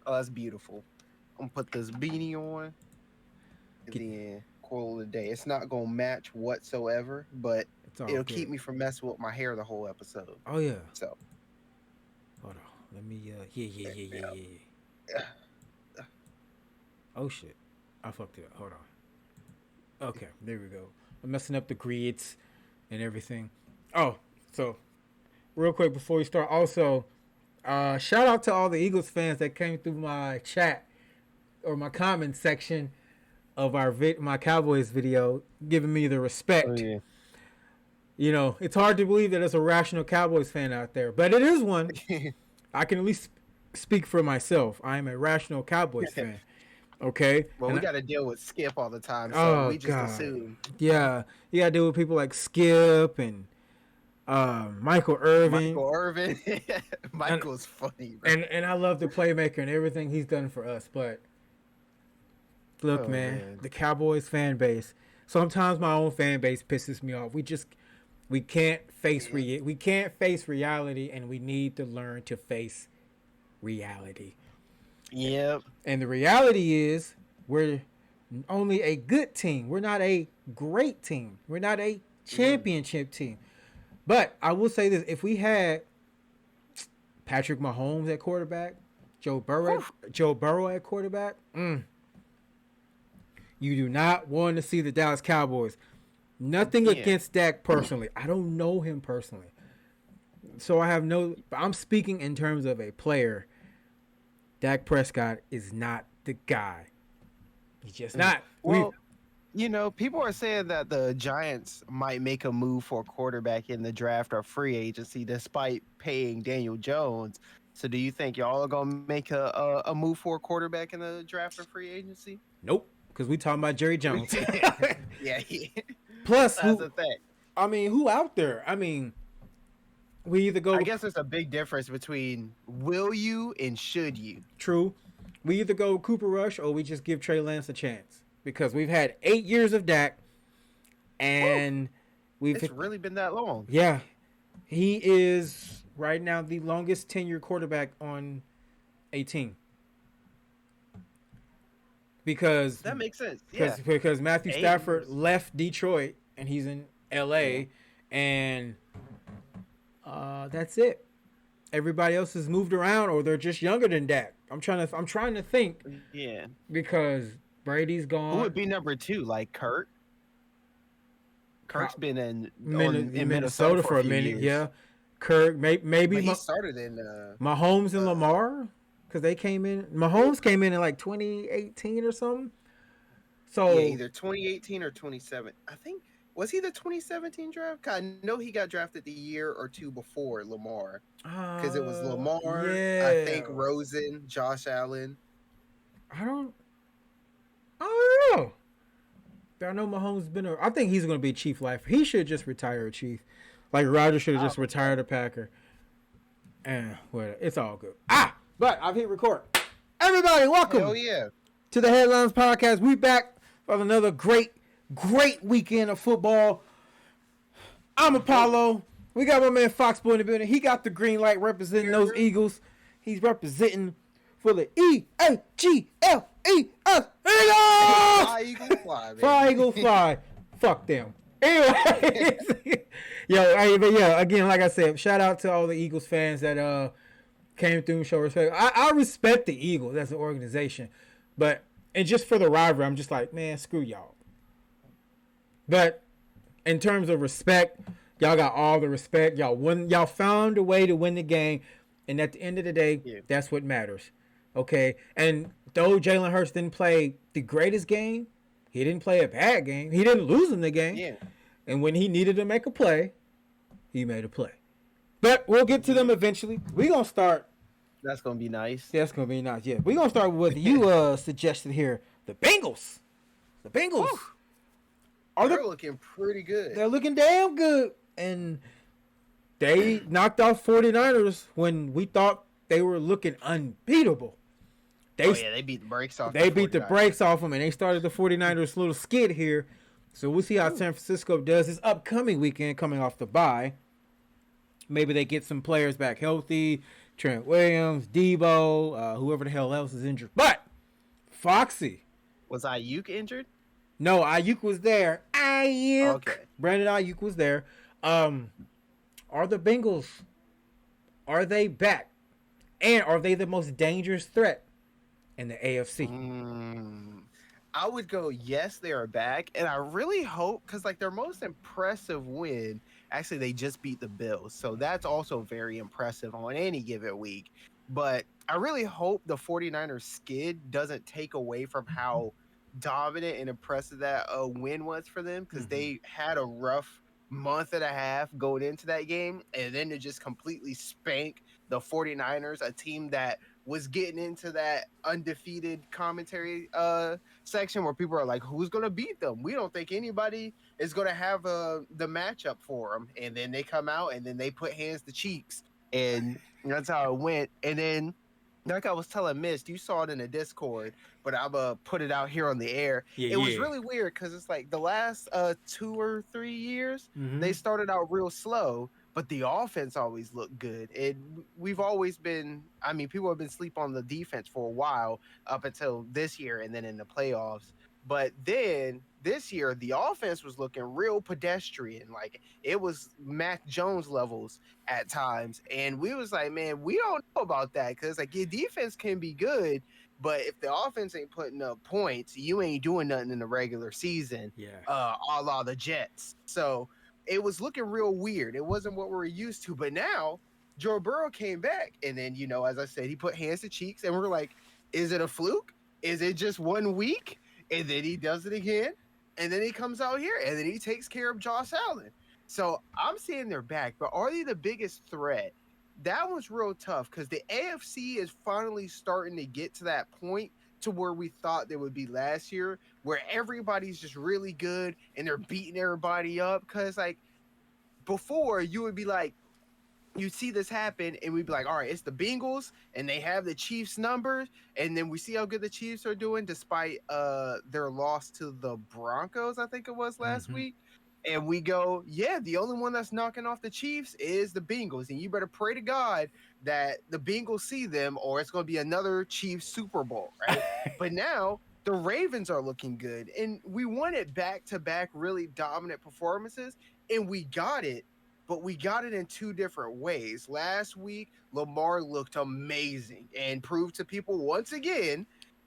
Oh, that's beautiful. I'm gonna put this beanie on, and Get, then call it a day. It's not gonna match whatsoever, but it's all it'll good. keep me from messing with my hair the whole episode. Oh yeah. So, Hold on. Let me. Yeah. yeah. Oh shit. I fucked it up. Hold on. Okay, there we go. I'm messing up the grids and everything. Oh, so real quick before we start, also, shout out to all the Eagles fans that came through my chat or my comment section of my Cowboys video, giving me the Oh respect. yeah. You know, it's hard to believe that there's a rational Cowboys fan out there, but it is one. I can at least speak for myself. I am a rational Cowboys fan. Okay, Well, we got to deal with Skip all the time, so oh we just god, assume yeah, you gotta deal with people like Skip and Michael Irvin. Michael Irvin. and, Michael's funny, bro. and I love the playmaker and everything he's done for us. But look, Oh man, man. the Cowboys fan base. Sometimes my own fan base pisses me off. We can't face we can't face reality, and we need to learn to face reality. Yep. And the reality is, we're only a good team. We're not a great team. We're not a championship team. But I will say this: if we had Patrick Mahomes at quarterback, Joe Burrow at quarterback, you do not want to see the Dallas Cowboys. Nothing against Dak personally. I don't know him personally, so I have no. I'm speaking in terms of a player. Dak Prescott is not the guy. He's just not. Well, people are saying that the Giants might make a move for a quarterback in the draft or free agency, despite paying Daniel Jones. So, do you think y'all are gonna make a move for a quarterback in the draft or free agency? Nope, because we talking about Jerry Jones. Yeah. Plus, That's the thing. I mean, who out there? I mean, we either go. I guess there's a big difference between will you and should you. True. We either go Cooper Rush or we just give Trey Lance a chance, because we've had 8 years of Dak, and It's really been that long. Yeah, he is right now the longest tenured quarterback on a team. Because that makes sense. Yeah. Because Matthew 8 Stafford years. left Detroit and he's in L.A. and that's it. Everybody else has moved around, or they're just younger than Dak. I'm trying to think. Yeah. Because Brady's gone. Who would be number 2? Like Kurt? Kurt's been in Minnesota for a minute. years. Yeah. Kirk, maybe But he started in Mahomes and Lamar, because they came in. Mahomes came in like 2018 or something. So yeah, either 2018 or 2017. I think, was he the 2017 draft? I know he got drafted the year or two before Lamar, because it was Lamar. Yeah. I think Rosen, Josh Allen. I don't know. I know Mahomes been. I think he's going to be chief lifer. He should just retire a chief. Like Roger should have just retired a Packer. And well, it's all good. But I've hit record. Everybody, welcome. Hell yeah. To the Headlines Podcast. We back for another great weekend of football. I'm Apollo. We got my man Foxboy in the building. He got the green light representing those Eagles. He's representing for the EAGLES. Eagles! Fly, Eagle, fly, baby. Fly, Eagle, fly. Fuck them. Anyway. But again, like I said, shout out to all the Eagles fans that came through and showed respect. I respect the Eagles as an organization. And just for the rivalry, I'm just like, man, screw y'all. But in terms of respect, y'all got all the respect. Y'all found a way to win the game. And at the end of the day, That's what matters. Okay? And though Jalen Hurts didn't play the greatest game, he didn't play a bad game. He didn't lose in the game. Yeah. And when he needed to make a play, he made a play. But we'll get to them eventually. We're going to start. That's going to be nice. That's going to be nice. Yeah. We're going to start with what you suggested here. The Bengals. The Bengals. They're looking pretty good. They're looking damn good. And they knocked off 49ers when we thought they were looking unbeatable. They beat the brakes off. They beat the brakes off them, and they started the 49ers little skid here. So we'll see how San Francisco does this upcoming weekend coming off the bye. Maybe they get some players back healthy. Trent Williams, Debo, whoever the hell else is injured. But Foxy. Was Ayuk injured? No, Ayuk was there. Ayuk. Okay. Brandon Ayuk was there. Are the Bengals, are they back? And are they the most dangerous threat in the AFC? I would go, yes, they are back. And I really hope, because like their most impressive win, actually, they just beat the Bills. So that's also very impressive on any given week. But I really hope the 49ers skid doesn't take away from how dominant and impressive that win was for them, because they had a rough month and a half going into that game. And then to just completely spank the 49ers, a team that was getting into that undefeated commentary section where people are like, who's going to beat them? We don't think anybody is going to have the matchup for them. And then they come out and then they put hands to cheeks. And that's how it went. And then, like I was telling Mist, you saw it in the Discord, but I'm going to put it out here on the air. It was really weird because it's like the last 2 or 3 years, they started out real slow, but the offense always looked good. We've always been, I mean, people have been sleep on the defense for a while up until this year and then in the playoffs. But then this year, the offense was looking real pedestrian. Like it was Mac Jones levels at times. And we was like, man, we don't know about that, because like your defense can be good, but if the offense ain't putting up points, you ain't doing nothing in the regular season. A la the Jets. So it was looking real weird. It wasn't what we were used to. But now Joe Burrow came back, and then, you know, as I said, he put hands to cheeks, and we're like, is it a fluke? Is it just 1 week? And then he does it again, and then he comes out here, and then he takes care of Josh Allen. So I'm saying they're back, but are they the biggest threat? That one's real tough, because the AFC is finally starting to get to that point to where we thought they would be last year, where everybody's just really good and they're beating everybody up. Because like before, you would be like, you see this happen and we'd be like, all right, it's the Bengals and they have the Chiefs numbers, and then we see how good the Chiefs are doing despite their loss to the Broncos, I think it was last week. And we go, yeah, the only one that's knocking off the Chiefs is the Bengals, and you better pray to God that the Bengals see them, or it's going to be another Chiefs Super Bowl, right? But now the Ravens are looking good, and we wanted back-to-back really dominant performances, and we got it. But we got it in 2 different ways. Last week, Lamar looked amazing and proved to people once again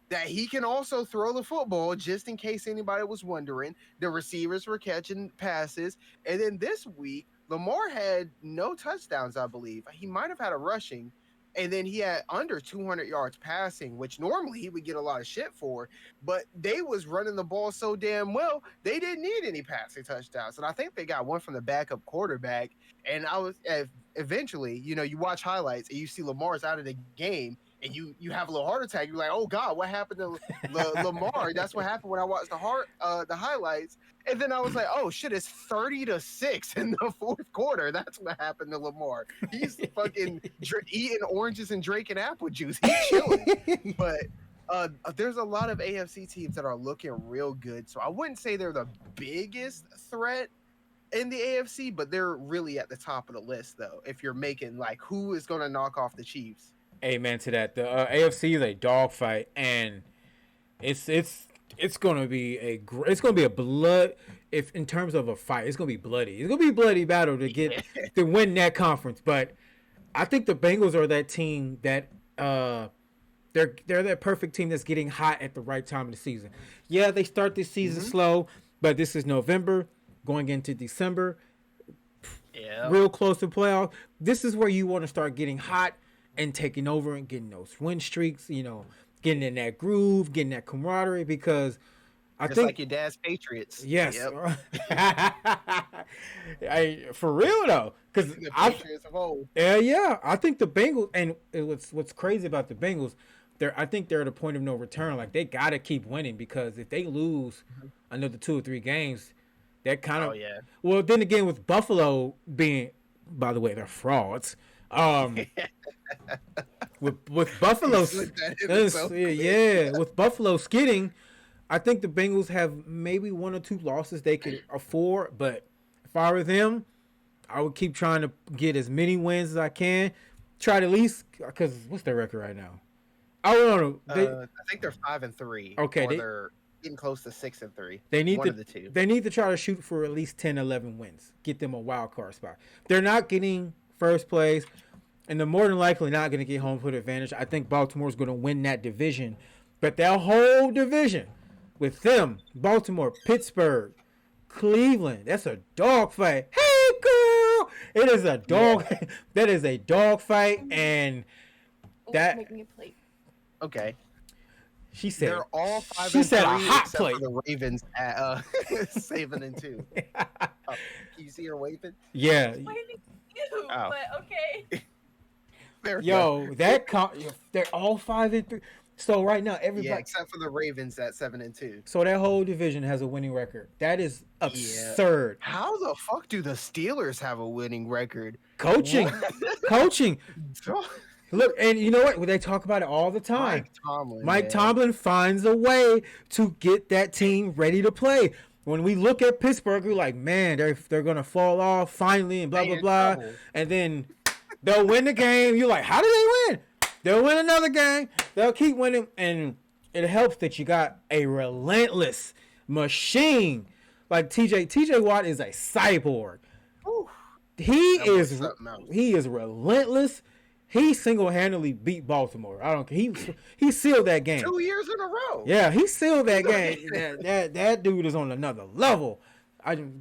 that he can also throw the football, just in case anybody was wondering. The receivers were catching passes. And then this week, Lamar had no touchdowns, I believe. He might have had a rushing. And then he had under 200 yards passing, which normally he would get a lot of shit for. But they was running the ball so damn well, they didn't need any passing touchdowns. And I think they got one from the backup quarterback. And I was eventually, you know, you watch highlights and you see Lamar's out of the game, and you have a little heart attack. You're like, oh God, what happened to Lamar? That's what happened when I watched the highlights. And then I was like, oh shit, it's 30-6 in the 4th quarter. That's what happened to Lamar. He's fucking eating oranges and drinking apple juice. He's chilling. But there's a lot of AFC teams that are looking real good. So I wouldn't say they're the biggest threat in the AFC, but they're really at the top of the list, though, if you're making like who is going to knock off the Chiefs. Amen to that. The AFC is a dogfight, and it's gonna be a blood. If in terms of a fight, it's gonna be bloody. It's gonna be a bloody battle to get to win that conference. But I think the Bengals are that team that they're that perfect team that's getting hot at the right time of the season. Yeah, they start this season slow, but this is November going into December. Yeah, real close to playoff. This is where you want to start getting hot and taking over and getting those win streaks, you know, getting in that groove, getting that camaraderie, because I think like your dad's Patriots. Yes. Yep. For real though, because I think the Bengals, and what's crazy about the Bengals, I think they're at a point of no return. Like they gotta keep winning, because if they lose another 2 or 3 games, that kind of well, then again, with Buffalo being, by the way, they're frauds. With Buffalo, with Buffalo skidding, I think the Bengals have maybe 1 or 2 losses they could afford. But if I were them, I would keep trying to get as many wins as I can. try to at least, because what's their record right now? I don't know. I think they're 5-3. Okay, Or they're getting close to 6-3. they need One to of the two. they need to try to shoot for at least 10, 11 wins. Get them a wild card spot. They're not getting first place, and they're more than likely not going to get home field advantage. I think Baltimore's going to win that division, but that whole division with them, Baltimore, Pittsburgh, Cleveland, that's a dogfight. Hey, girl, it is a dog. Yeah. That is a dogfight, and that. Making a plate. Okay. She said they're all 5-3. She said a hot except plate. For the Ravens at 7-2. Can you see her waving? Yeah. Waving you, but okay. They're all 5-3. So right now, everybody. Yeah, except for the Ravens at 7-2. So that whole division has a winning record. That is absurd. Yeah. How the fuck do the Steelers have a winning record? Coaching. Look, and you know what? They talk about it all the time. Mike Tomlin finds a way to get that team ready to play. When we look at Pittsburgh, we're like, man, they're gonna fall off finally, and blah blah blah, and then they'll win the game. You're like, how do they win? They'll win another game. They'll keep winning, and it helps that you got a relentless machine like TJ. TJ Watt is a cyborg. Ooh, he is relentless. He single-handedly beat Baltimore. I don't care. He sealed that game. 2 years in a row. Yeah, he sealed that game. that dude is on another level.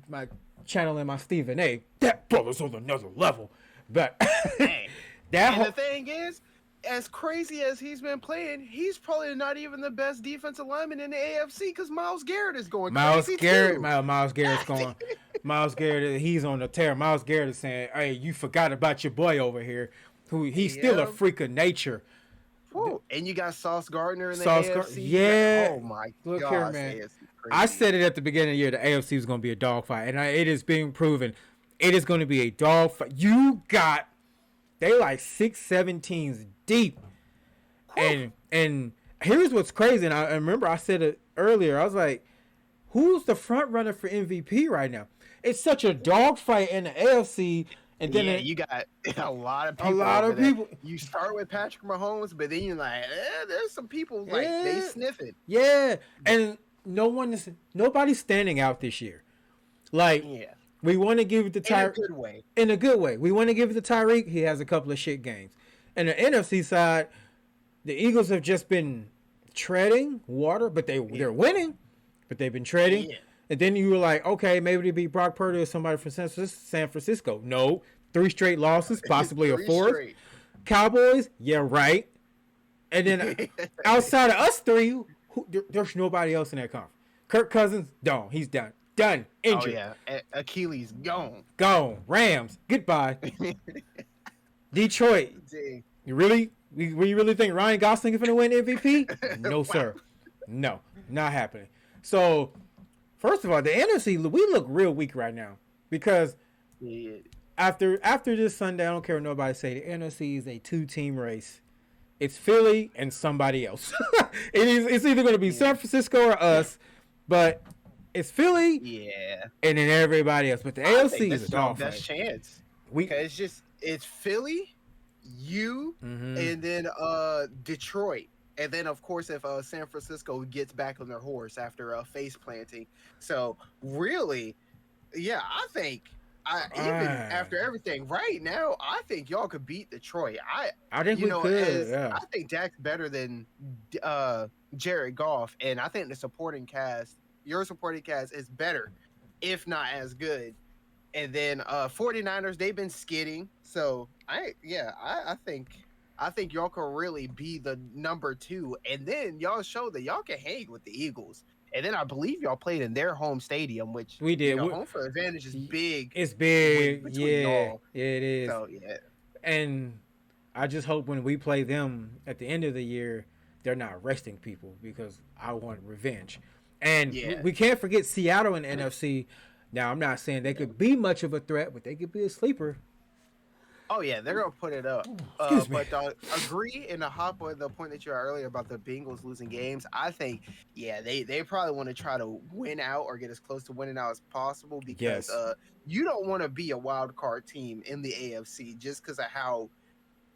My channel and my Stephen A. That brother's on another level. But the thing is, as crazy as he's been playing, he's probably not even the best defensive lineman in the AFC because Myles Garrett is going crazy too. Myles Garrett's going. Myles Garrett, he's on the tear. Myles Garrett is saying, "Hey, you forgot about your boy over here." He's still a freak of nature. Whoa. And you got Sauce Gardner in the AFC. Yeah. Oh my Look God. Here, man. I said it at the beginning of the year. The AFC was going to be a dogfight, and it is being proven. It is going to be a dogfight. They like 6-7 teams deep, and here's what's crazy. And I remember I said it earlier. I was like, who's the front runner for MVP right now? It's such a dogfight in the AFC. And then you got a lot of people. People. You start with Patrick Mahomes, but then you're like, there's some people like they sniff it. Yeah, and nobody's standing out this year. Like, we want to give it to Tyreek in a good way. In a good way, we want to give it to Tyreek. He has a couple of shit games. And the NFC side, the Eagles have just been treading water, but they're winning. But they've been treading. Yeah. And then you were like, okay, maybe they beat Brock Purdy or somebody from San Francisco. No, 3 straight losses, possibly a 4th. Straight. Cowboys, yeah, right. And then outside of us 3, there's nobody else in that conference. Kirk Cousins, gone. He's done. Injured. Oh, yeah. Achilles, gone. Rams, goodbye. Detroit, we really think Ryan Gosling is going to win MVP? No, sir. No, not happening. So... First of all, the NFC, we look real weak right now because after this Sunday, I don't care what nobody say, the NFC is a 2-team race. It's Philly and somebody else. It's either going to be San Francisco or us, but it's Philly and then everybody else. But the AFC is a dogfight. Best chance. Because it's Philly, and then Detroit. And then, of course, if San Francisco gets back on their horse after face planting. So, really, I think, even after everything, right now, I think y'all could beat Detroit. I think we could. I think Dak's better than Jared Goff. And I think your supporting cast is better, if not as good. And then 49ers, they've been skidding. So, I think y'all can really be the number 2, and then y'all show that y'all can hang with the Eagles. And then I believe y'all played in their home stadium, which we did. Home field advantage is big. It's big, y'all. Yeah, it is. So and I just hope when we play them at the end of the year, they're not resting people because I want revenge. And we can't forget Seattle in the NFC. Now I'm not saying they could be much of a threat, but they could be a sleeper. Oh yeah, they're gonna put it up. But agree in the hop on the point that you had earlier about the Bengals losing games. I think they probably want to try to win out or get as close to winning out as possible because you don't want to be a wild card team in the AFC just because of how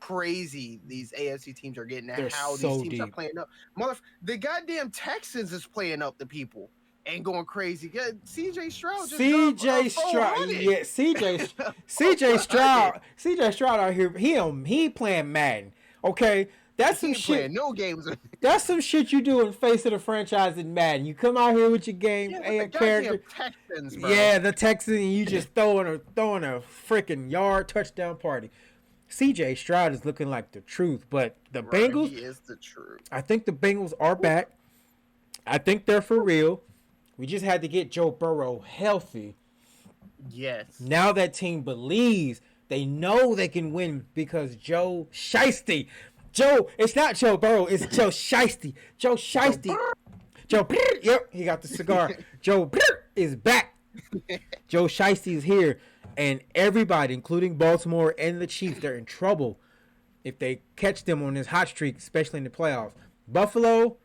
crazy these AFC teams are getting, and They're how so these teams are deep. playing up. The goddamn Texans is playing up the people and going crazy. CJ Stroud just CJ Stroud, yeah, CJ Stroud out here. He playing Madden. Okay, that's some shit. No games. That's some shit you do in face of the franchise in Madden. You come out here with your game, the character. Texans, bro. Yeah, the Texans, and you just throwing a freaking yard touchdown party. CJ Stroud is looking like the truth, but the Bengals, he is the truth. I think the Bengals are back. I think they're for real. We just had to get Joe Burrow healthy. Yes. Now that team believes, they know they can win because Joe Shiesty. It's not Joe Burrow, it's Joe Shiesty. Joe Shiesty. Yep, he got the cigar. Joe is back. Joe Shiesty is here. And everybody, including Baltimore and the Chiefs, they're in trouble if they catch them on this hot streak, especially in the playoffs. Buffalo,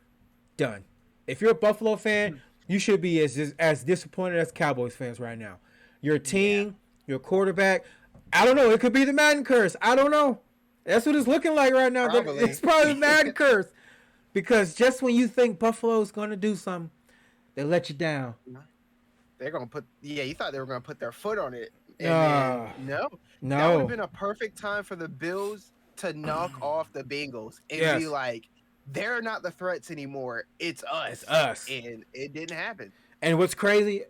done. If you're a Buffalo fan, you should be as disappointed as Cowboys fans right now. Your team, your quarterback, I don't know. It could be the Madden curse. I don't know. That's what it's looking like right now. Probably. It's probably the Madden curse. Because just when you think Buffalo's going to do something, they let you down. They're going to put, you thought they were going to put their foot on it. And no. That would have been a perfect time for the Bills to knock off the Bengals and be like, they're not the threats anymore. It's us. It's us. And it didn't happen. And what's crazy,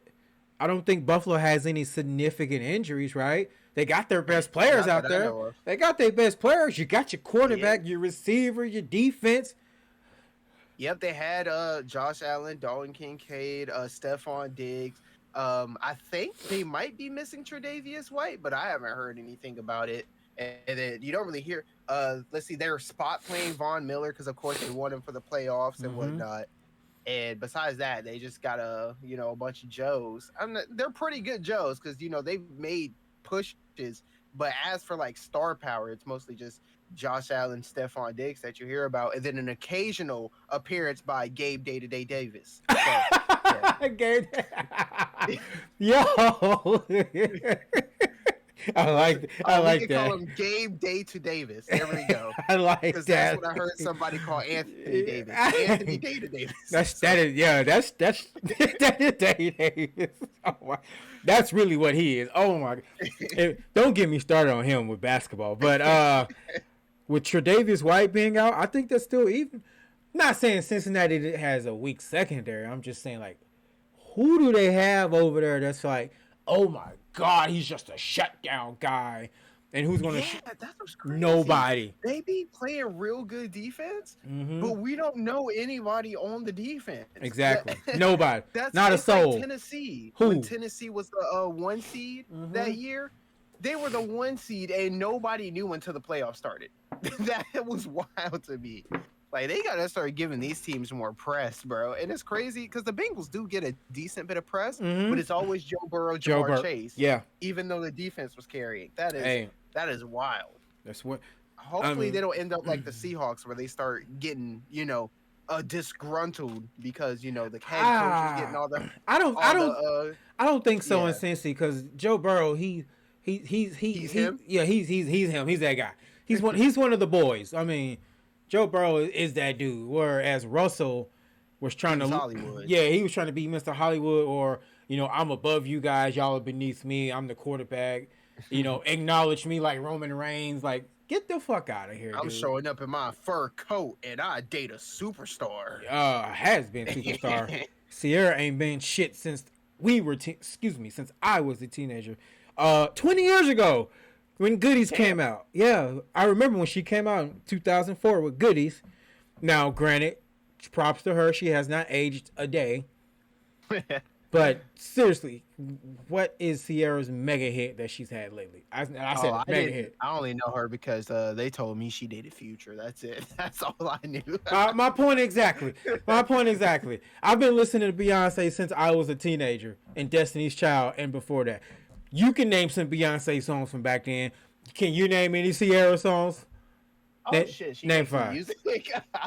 I don't think Buffalo has any significant injuries, right? They got their best players out there. They got their best players. You got your quarterback, your receiver, your defense. Yep, they had Josh Allen, Dalton Kincaid, Stephon Diggs. I think they might be missing Tre'Davious White, but I haven't heard anything about it. And then you don't really hear. Let's see, they're spot playing Von Miller because, of course, they want him for the playoffs and whatnot. And besides that, they just got a bunch of Joes. They're pretty good Joes because they've made pushes. But as for like star power, it's mostly just Josh Allen, Stephon Diggs that you hear about, and then an occasional appearance by Gabe Day-to-Day Davis. So, Gabe. Yo. I like that. Call him Gabe Day to Davis. There we go. I like that. That's what I heard somebody call Anthony Davis. Anthony Day to Davis. That's Day Davis. Oh my, that's really what he is. Oh my, don't get me started on him with basketball. But with Tre'Davious White being out, I think that's still even. Not saying Cincinnati has a weak secondary. I'm just saying like, who do they have over there that's like, oh my God, he's just a shutdown guy. And who's going to that's what's crazy. Nobody. They be playing real good defense, but we don't know anybody on the defense. Exactly. Nobody. Not a soul. Like Tennessee. Who? When Tennessee was the 1 seed that year, they were the 1 seed and nobody knew until the playoffs started. That was wild to me. Like, they got to start giving these teams more press, bro. And it's crazy because the Bengals do get a decent bit of press, but it's always Joe Burrow, Jamar Chase. Yeah. Even though the defense was carrying. That is wild. That's what. Hopefully they don't end up like the Seahawks where they start getting, disgruntled because, the head coach is getting all the. I don't think so in Cincy because Joe Burrow, he's him. Yeah, he's him. He's that guy. He's one of the boys. I mean, Joe Burrow is that dude. Whereas Russell was trying to Hollywood. Yeah, he was trying to be Mr. Hollywood, or I'm above you guys. Y'all are beneath me. I'm the quarterback. Acknowledge me like Roman Reigns. Like, get the fuck out of here. I'm showing up in my fur coat and I date a superstar. Has been superstar. Sierra ain't been shit since since I was a teenager. 20 years ago. When Goodies came out. Yeah, I remember when she came out in 2004 with Goodies. Now, granted, props to her. She has not aged a day. But seriously, what is Sierra's mega hit that she's had lately? I said mega hit. I only know her because they told me she dated Future. That's it. That's all I knew. My point exactly. I've been listening to Beyonce since I was a teenager and Destiny's Child and before that. You can name some Beyonce songs from back then. Can you name any Sierra songs? Oh, shit. Name 5.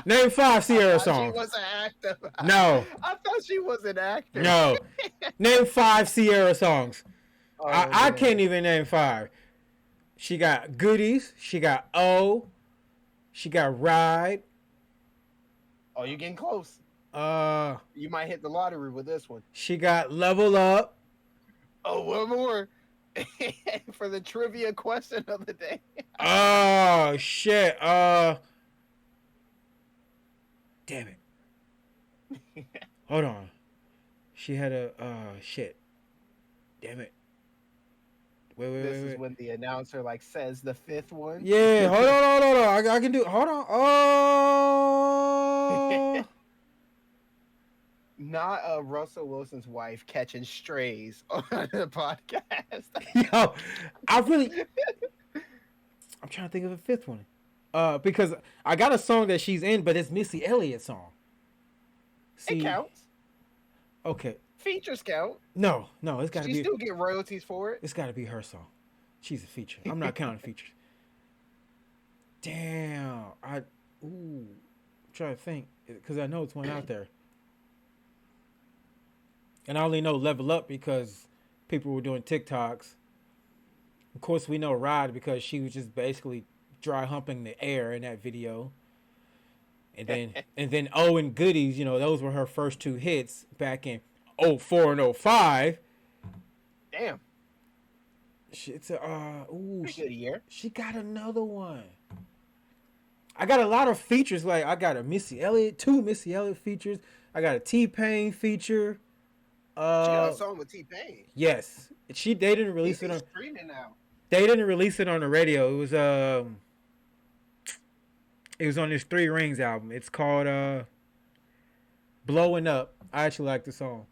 Name 5 Sierra songs. She was an actor. No. I thought she was an actor. No. Name 5 Sierra songs. Oh, I can't even name 5. She got Goodies. She got O. She got Ride. Oh, you're getting close. Uh, You might hit the lottery with this one. she got Level Up. Oh, one more for the trivia question of the day. Oh shit. Damn it. Hold on. She had a shit. Damn it. Wait. This is when the announcer like says the fifth one. Yeah, hold on. I can do. Hold on. Oh. Not Russell Wilson's wife catching strays on the podcast. Yo, I'm trying to think of a fifth one. Because I got a song that she's in, but it's Missy Elliott's song. See, it counts. Okay. Features count. No, it's got to be. She still get royalties for it. It's got to be her song. She's a feature. I'm not counting features. Damn. I'm trying to think because I know it's one out there. And I only know Level Up because people were doing TikToks. Of course, we know Ride because she was just basically dry humping the air in that video. And then Oh and Goodies, those were her first two hits back in 04 and 05. Damn. It's a pretty good year. She got another one. I got a lot of features. Like I got two Missy Elliott features. I got a T-Pain feature. She got a song with T-Pain. Yes, they didn't release it on streaming now. They didn't release it on the radio. It was on this 3 Rings album. It's called Blowing Up. I actually like the song.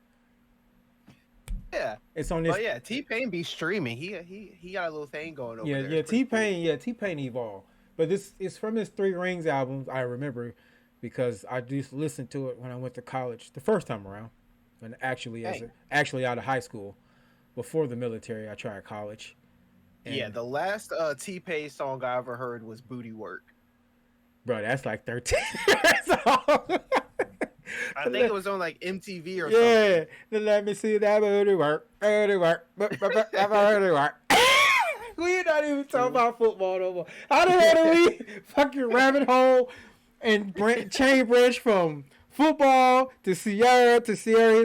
Yeah, it's on this. Oh yeah, T-Pain be streaming. He got a little thing going over there. Yeah, T-Pain. Cool. Yeah, T-Pain evolved. But this is from his 3 Rings album. I remember because I just listened to it when I went to college the first time around. And actually out of high school, before the military, I tried college. And yeah, the last T-Pain song I ever heard was "Booty Work." Bro, that's like 13 years old. I think it was on like MTV or something. Yeah, then let me see that booty work. Booty work. Booty work. We're not even talking about football no more. How the hell do we fucking rabbit hole and chain branch from football to Sierra?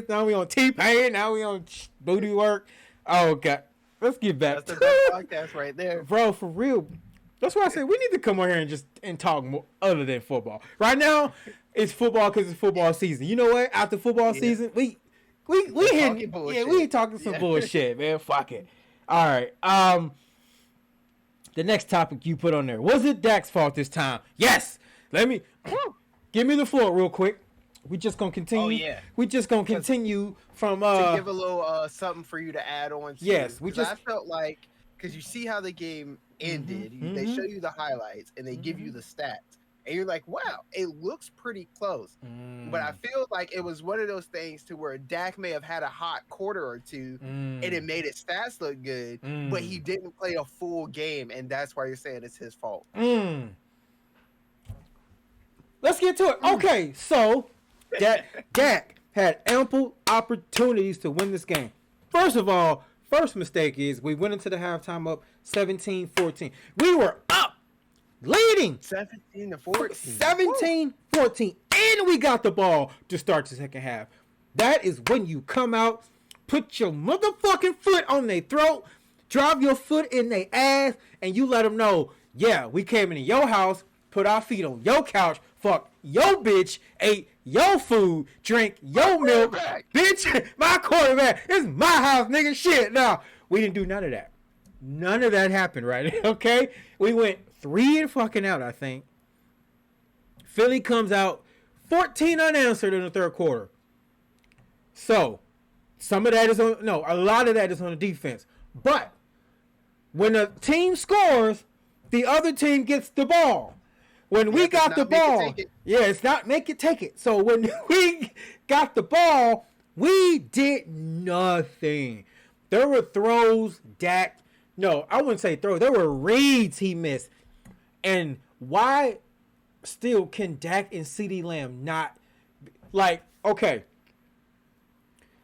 Now we on T-Pain. Now we on booty work. Oh, God. Let's get back. That's the best podcast right there. Bro, for real. That's why I say we need to come on here and talk more other than football. Right now, it's football because it's football season. You know what? After football season, we ain't talking some bullshit, man. Fuck it. All right. The next topic you put on there. Was it Dak's fault this time? Yes. Give me the floor real quick. We just gonna continue. Oh yeah. We just gonna continue from to give a little something for you to add on to. Yes, I felt like because you see how the game ended, they show you the highlights and they give you the stats, and you're like, wow, it looks pretty close. But I feel like it was one of those things to where Dak may have had a hot quarter or two and it made his stats look good, but he didn't play a full game, and that's why you're saying it's his fault. Let's get to it. Okay, so Dak had ample opportunities to win this game. First of all, first mistake is we went into the halftime up 17-14. We were up, leading 17-14. 17-14, and we got the ball to start the second half. That is when you come out, put your motherfucking foot on their throat, drive your foot in their ass, and you let them know, yeah, we came into your house, put our feet on your couch, fuck your bitch, ate your food, drink your milk, bitch, my quarterback. It's my house, nigga. Shit. No, we didn't do none of that. None of that happened, right? Okay? We went 3 and fucking out, I think. Philly comes out 14 unanswered in the third quarter. So, a lot of that is on the defense. But when a team scores, the other team gets the ball. When we got the ball, it's not make it take it. So when we got the ball, we did nothing. There were throws Dak. No, I wouldn't say throws. There were reads he missed. And why still can Dak and CeeDee Lamb not okay.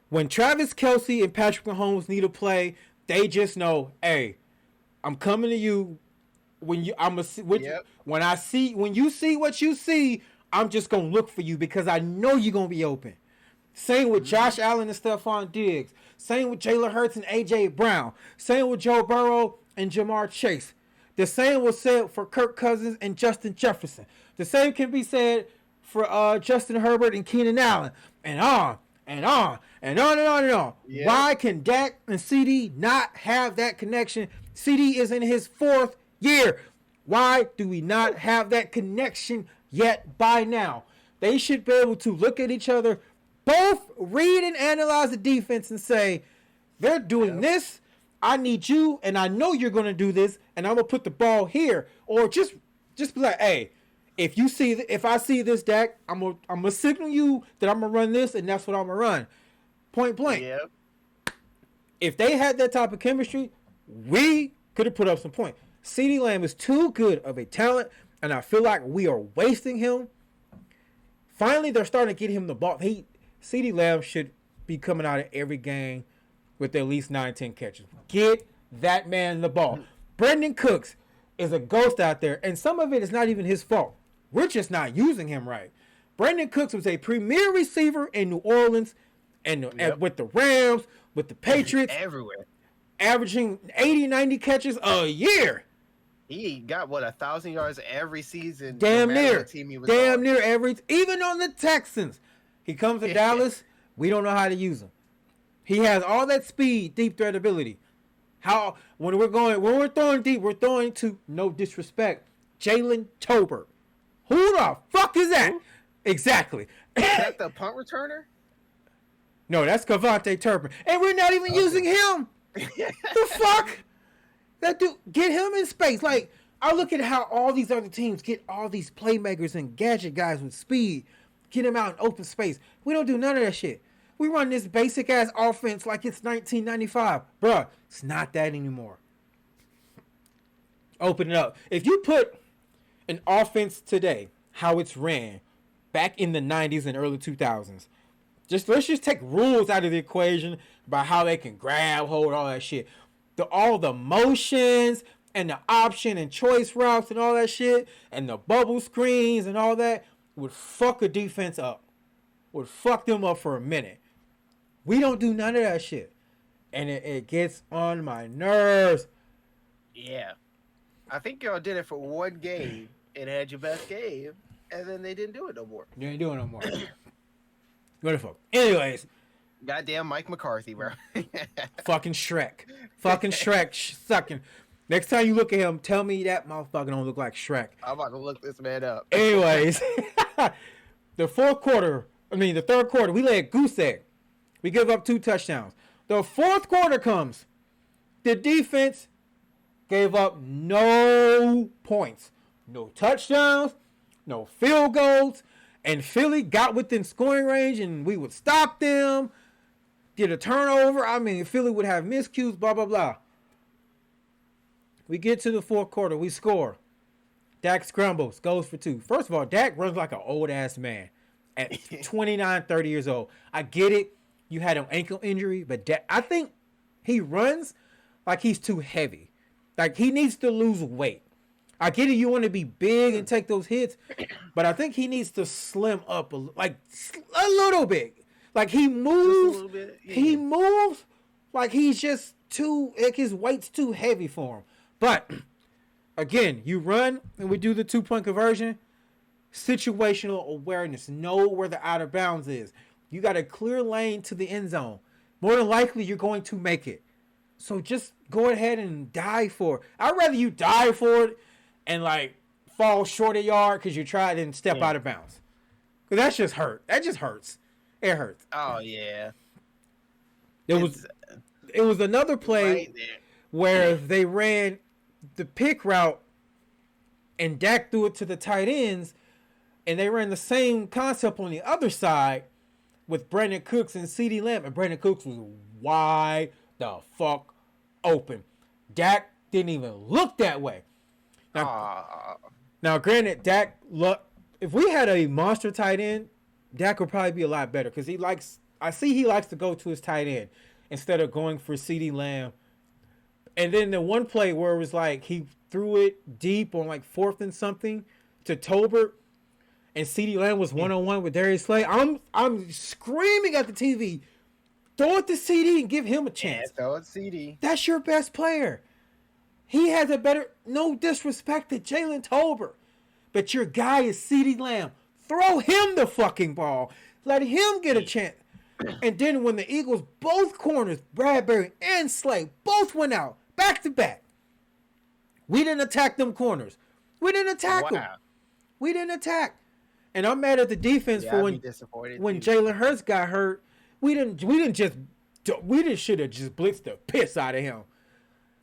When Travis Kelce and Patrick Mahomes need a play, they just know, hey, I'm coming to you when you Yep. when you see what you see, I'm just gonna look for you because I know you're gonna be open. Same with Josh Allen and Stephon Diggs. Same with Jalen Hurts and A.J. Brown. Same with Joe Burrow and Jamar Chase. The same was said for Kirk Cousins and Justin Jefferson. The same can be said for Justin Herbert and Keenan Allen. And on and on and on and on and on. Yep. Why can Dak and CD not have that connection? CD is in his 4th year. Why do we not have that connection yet by now? They should be able to look at each other, both read and analyze the defense and say, they're doing this. I need you, and I know you're going to do this, and I'm going to put the ball here. Or just be like, hey, if I see this, Dak, I'm going to signal you that I'm going to run this, and that's what I'm going to run. Point blank. Yep. If they had that type of chemistry, we could have put up some points. CeeDee Lamb is too good of a talent, and I feel like we are wasting him. Finally, they're starting to get him the ball. CeeDee Lamb should be coming out of every game with at least 9-10 catches. Get that man the ball. Brandon Cooks is a ghost out there, and some of it is not even his fault. We're just not using him right. Brandon Cooks was a premier receiver in New Orleans and with the Rams, with the Patriots. Everywhere. Averaging 80, 90 catches a year. He got 1,000 yards every season. Damn no matter near. what team he was Damn on. near every. Even on the Texans. He comes to Dallas. We don't know how to use him. He has all that speed, deep threat ability. When we're throwing deep, we're throwing to, no disrespect, Jalen Tolbert. Who the fuck is that? Who? Exactly. Is that the punt returner? No, that's Cavante Turpin. And we're not even using him. The fuck? That dude, get him in space. Like, I look at how all these other teams get all these playmakers and gadget guys with speed, get them out in open space. We don't do none of that shit. We run this basic ass offense like it's 1995. Bruh, it's not that anymore. Open it up. If you put an offense today, how it's ran back in the 90s and early 2000s, let's just take rules out of the equation about how they can grab, hold, all that shit. All the motions and the option and choice routes and all that shit and the bubble screens and all that would fuck a defense up. Would fuck them up for a minute. We don't do none of that shit. And it gets on my nerves. Yeah. I think y'all did it for one game and had your best game, and then they didn't do it no more. You ain't doing it no more. What the fuck? Anyways. Goddamn Mike McCarthy, bro. Fucking Shrek. Fucking Shrek sucking. Next time you look at him, tell me that motherfucker don't look like Shrek. I'm about to look this man up. Anyways, the third quarter, we led goose egg. We give up 2 touchdowns. The fourth quarter comes. The defense gave up no points. No touchdowns, no field goals. And Philly got within scoring range and we would stop them. Get a turnover. I mean, Philly would have miscues, blah, blah, blah. We get to the fourth quarter. We score. Dak scrambles, goes for 2. First of all, Dak runs like an old-ass man at 29, 30 years old. I get it. You had an ankle injury, but I think he runs like he's too heavy. Like, he needs to lose weight. I get it. You want to be big and take those hits, but I think he needs to slim up a little bit. Like, he moves. Bit, yeah. He moves like he's just too. Like, his weight's too heavy for him. But again, you run and we do the 2-point conversion. Situational awareness. Know where the out of bounds is. You got a clear lane to the end zone. More than likely, you're going to make it. So just go ahead and die for it. I'd rather you die for it and like fall short a yard because you tried and step out of bounds. Because that's just hurt. That just hurts. It hurts. Oh yeah. It was another play right there where they ran the pick route and Dak threw it to the tight ends, and they ran the same concept on the other side with Brandon Cooks and CeeDee Lamb, and Brandon Cooks was wide the fuck open. Dak didn't even look that way. Now granted, Dak if we had a monster tight end, Dak would probably be a lot better because he likes to go to his tight end instead of going for CeeDee Lamb. And then the one play where it was like he threw it deep on like 4th and something to Tolbert, and CeeDee Lamb was 1-on-1 with Darius Slay, I'm screaming at the TV, throw it to CD and give him a chance. Yeah, throw it to CD. That's your best player. He has a better, no disrespect to Jalen Tolbert, but your guy is CeeDee Lamb. Throw him the fucking ball. Let him get a chance. And then when the Eagles, both corners, Bradbury and Slay, both went out back to back. We didn't attack them corners. We didn't attack them. We didn't attack. And I'm mad at the defense for when Jalen Hurts got hurt. We should have just blitzed the piss out of him.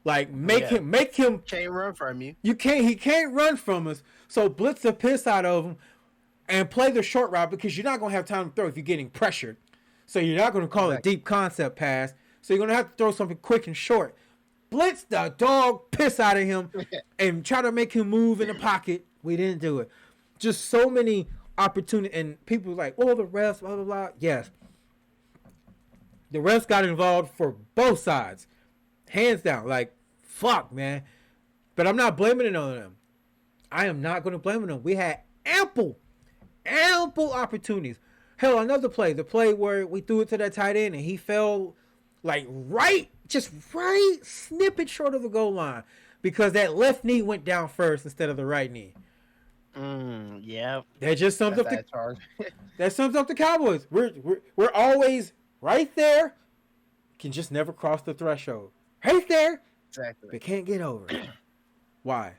Like make him can't run from you. He can't run from us. So blitz the piss out of him and play the short route, because you're not gonna have time to throw if you're getting pressured. So you're not gonna call a deep concept pass. So you're gonna have to throw something quick and short. Blitz the dog piss out of him and try to make him move in the pocket. We didn't do it. Just so many opportunities, and people like, oh, the refs, blah blah blah. Yes, the refs got involved for both sides, hands down. Like, fuck, man. But I'm not blaming it on them. I am not going to blame them. We had ample opportunities. Hell, another play, the play where we threw it to that tight end and he fell like right snippet short of the goal line, because that left knee went down first instead of the right knee. Yeah. That just sums up that sums up the Cowboys. We're always right there, can just never cross the threshold. Right there, exactly. But can't get over it. Why?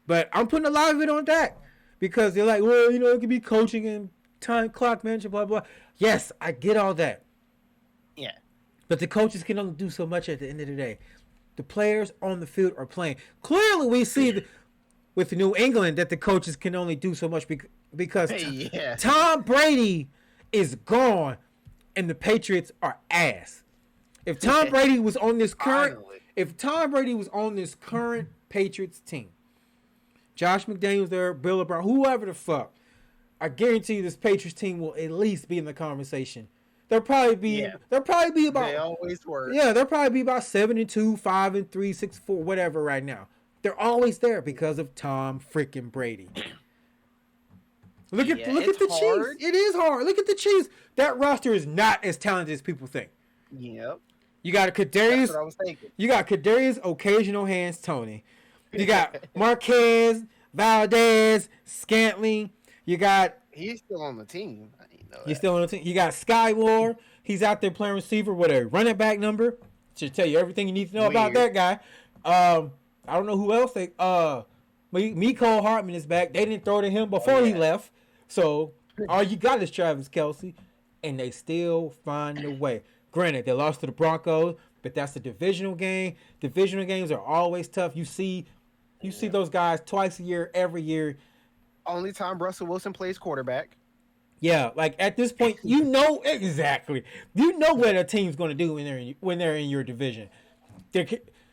But I'm putting a lot of it on Dak, because they're like, well, it could be coaching and time clock management, blah blah. Yes, I get all that. Yeah. But the coaches can only do so much at the end of the day. The players on the field are playing. Clearly, we see with New England that the coaches can only do so much because Tom Brady is gone and the Patriots are ass. If Tom Brady was on this current Patriots team, Josh McDaniels there, Bill O'Brien, whoever the fuck, I guarantee you this Patriots team will at least be in the conversation. They'll probably be about. They always were. Yeah, they'll probably be about 7-2, 5-3, 6-4, whatever right now. They're always there because of Tom freaking Brady. Look at the Chiefs. It is hard. Look at the Chiefs. That roster is not as talented as people think. Yep. You got Kadarius. That's what I was thinking. You got Kadarius, occasional hands, Tony. You got Marquez, Valdez, Scantling. You got. He's still on the team. I didn't know He's still on the team. You got Skyward. He's out there playing receiver with a running back number. Should tell you everything you need to know about that guy. I don't know who else they. Mecole Hardman is back. They didn't throw to him before he left. So all you got is Travis Kelce, and they still find a way. Granted, they lost to the Broncos, but that's a divisional game. Divisional games are always tough. You see those guys twice a year, every year. Only time Russell Wilson plays quarterback. Yeah, like at this point, exactly. You know what a team's going to do when they're in your division.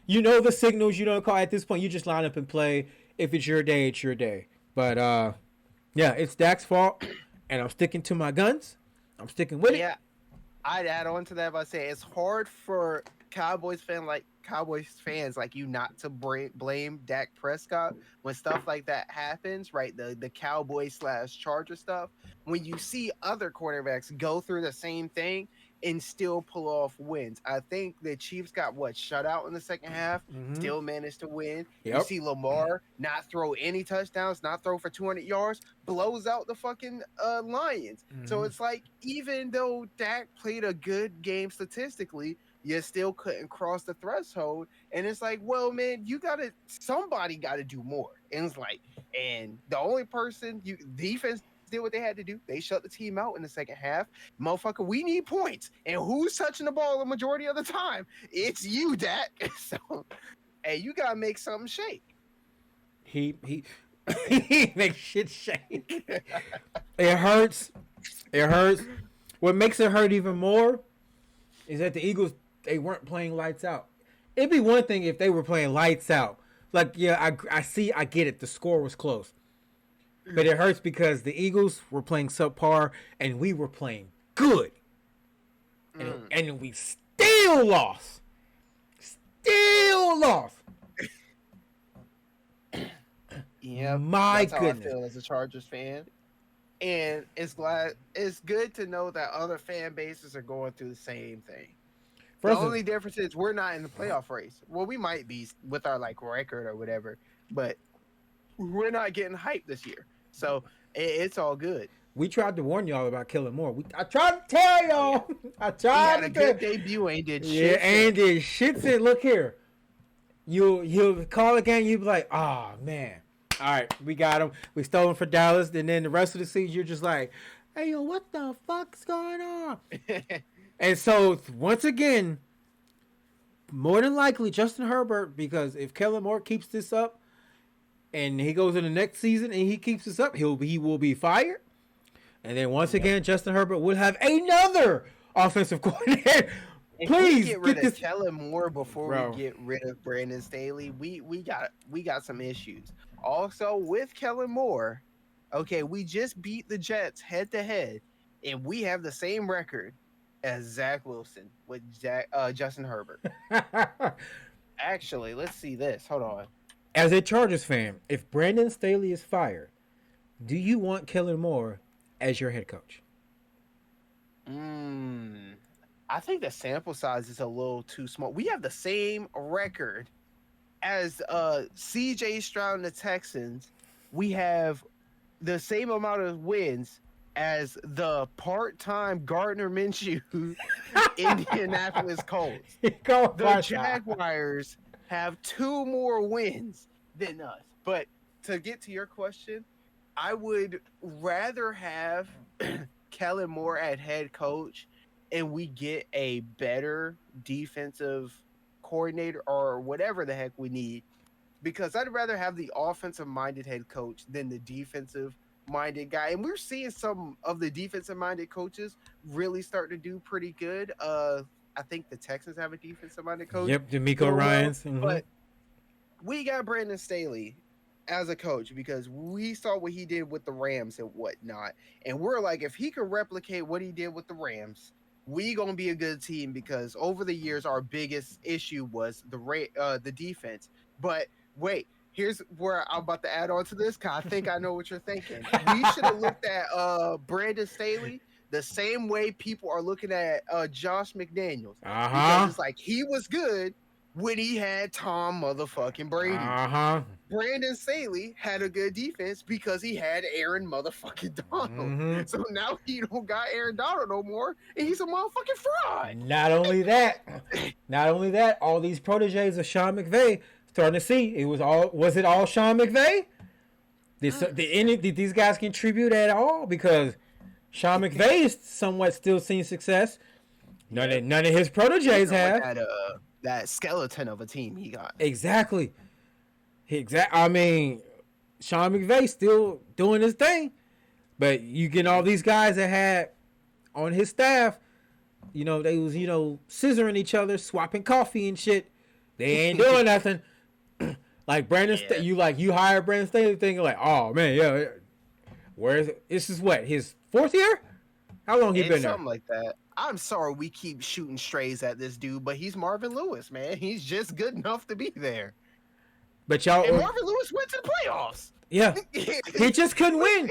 You know the signals you don't call. At this point, you just line up and play. If it's your day, it's your day. But yeah, it's Dak's fault, and I'm sticking to my guns. I'm sticking with it. Yeah, I'd add on to that by saying it's hard for Cowboys fans like you not to blame Dak Prescott when stuff like that happens, right? The Cowboys/Charger stuff. When you see other quarterbacks go through the same thing and still pull off wins. I think the Chiefs got shut out in the second half, still managed to win. Yep. You see Lamar not throw any touchdowns, not throw for 200 yards, blows out the fucking Lions. So it's like, even though Dak played a good game statistically, you still couldn't cross the threshold. And it's like, well, man, somebody got to do more. And it's like, and the only person, defense did what they had to do. They shut the team out in the second half. Motherfucker, we need points. And who's touching the ball the majority of the time? It's you, Dak. So, hey, you got to make something shake. He makes shit shake. It hurts. What makes it hurt even more is that the Eagles, they weren't playing lights out. It'd be one thing if they were playing lights out. Like, yeah, I get it. The score was close. But it hurts because the Eagles were playing subpar and we were playing good. And we still lost. Yep, My that's how I goodness. feel as a Chargers fan. And it's good to know that other fan bases are going through the same thing. The First of only difference is we're not in the playoff race. Well, we might be with our like record or whatever, but we're not getting hyped this year. So it's all good. we tried to warn y'all about Kellen Moore. I tried to tell y'all. I He had tried a to good tell. debut and did Yeah, shit. and did shit said, look here. You'll call a game, you'll be like, oh man. All right, we got him. We stole him for Dallas. And then the rest of the season, you're just like, hey, yo, what the fuck's going on? And so, once again, more than likely, Justin Herbert, because if Kellen Moore keeps this up and he goes in the next season and he keeps this up, he will be fired. And then once again, Justin Herbert will have another offensive coordinator. Please get rid get of this. Kellen Moore before Bro. we get rid of Brandon Staley. We got some issues. Also with Kellen Moore, okay, we just beat the Jets head to head, and we have the same record as Zach Wilson with Justin Herbert. Actually, let's see this. Hold on. As a Chargers fan, if Brandon Staley is fired, do you want Kellen Moore as your head coach? I think the sample size is a little too small. We have the same record as CJ Stroud and the Texans. We have the same amount of wins as the part-time Gardner Minshew Indianapolis Colts. The Jaguars have 2 more wins than us. But to get to your question, I would rather have Kellen Moore at head coach and we get a better defensive coordinator or whatever the heck we need, because I'd rather have the offensive-minded head coach than the defensive-minded guy. And we're seeing some of the defensive-minded coaches really start to do pretty good. I think the Texans have a defensive-minded coach. Yep, D'Amico Ryans. Mm-hmm. But we got Brandon Staley as a coach because we saw what he did with the Rams and whatnot. And we're like, if he could replicate what he did with the Rams, we gonna be a good team, because over the years our biggest issue was the defense. But wait, here's where I'm about to add on to this, because I think I know what you're thinking. We should have looked at Brandon Staley the same way people are looking at Josh McDaniels. Because it's like he was good when he had Tom motherfucking Brady. Brandon Staley had a good defense because he had Aaron motherfucking Donald. So now he don't got Aaron Donald no more, and he's a motherfucking fraud. Not only that, all these proteges of Sean McVay starting to see was it all Sean McVay? Did these guys contribute at all? Because Sean McVay is somewhat still seeing success. None of his proteges have. That skeleton of a team he got. Exactly. I mean, Sean McVay still doing his thing, but you get all these guys that had on his staff, they was scissoring each other, swapping coffee and shit. They ain't doing nothing. Like Brandon, you hire Brandon Staley, thinking like, oh man, yeah. This is what, his 4th year? How long he been there? Something like that. I'm sorry we keep shooting strays at this dude, but he's Marvin Lewis, man. He's just good enough to be there. And Marvin Lewis went to the playoffs. Yeah. He just couldn't win.